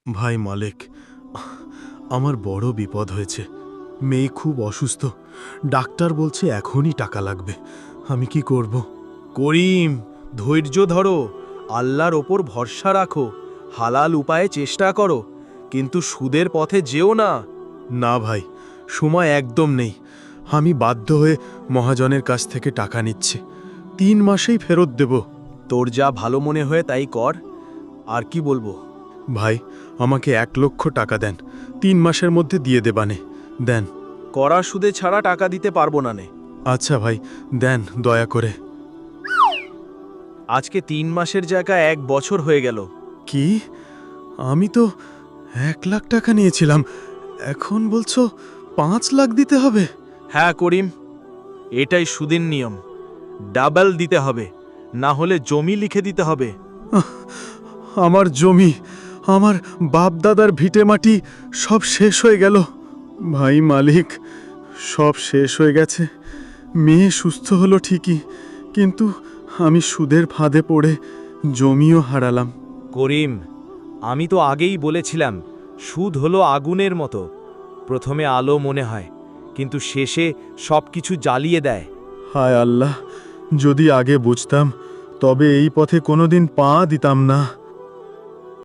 ভাই মালিক, আমার বড় বিপদ হয়েছে। মেয়ে খুব অসুস্থ, ডাক্তার বলছে এখনই টাকা লাগবে। আমি কি করব? করিম, ধৈর্য ধরো, আল্লাহর ওপর ভরসা রাখো, হালাল উপায়ে চেষ্টা করো, কিন্তু সুদের পথে যেও না। না ভাই, সময় একদম নেই। আমি বাধ্য হয়ে মহাজনের কাছ থেকে টাকা নিচ্ছি। 3 মাসেই ফেরত দেব। তোর যা ভালো মনে হয় তাই কর, আর কি বলবো। ভাই, আমাকে 1 লক্ষ টাকা দেন, 3 মাসের মধ্যে দিয়ে দেবানে। দেন। কড়া সুদে ছাড়া টাকা দিতে পারবো না নে। আচ্ছা ভাই, দেন দয়া করে। আজকে 3 মাসের জায়গায় 1 বছর হয়ে গেল। কি? আমি তো 1 লাখ টাকা নিয়েছিলাম, এখন বলছো 5 লাখ দিতে হবে? হ্যাঁ করিম, এটাই সুদের নিয়ম, ডাবল দিতে হবে, না হলে জমি লিখে দিতে হবে। আমার জমি, আমার বাপ দাদার ভিটে মাটি সব শেষ হয়ে গেল। ভাই মালিক, সব শেষ হয়ে গেছে। মেয়ে সুস্থ হলো ঠিকই, কিন্তু আমি সুদের ফাঁদে পড়ে জমিও হারালাম। করিম, আমি তো আগেই বলেছিলাম, সুদ হলো আগুনের মতো, প্রথমে আলো মনে হয়, কিন্তু শেষে সব কিছু জ্বালিয়ে দেয়। হায় আল্লাহ, যদি আগে বুঝতাম তবে এই পথে কোনোদিন পা দিতাম না।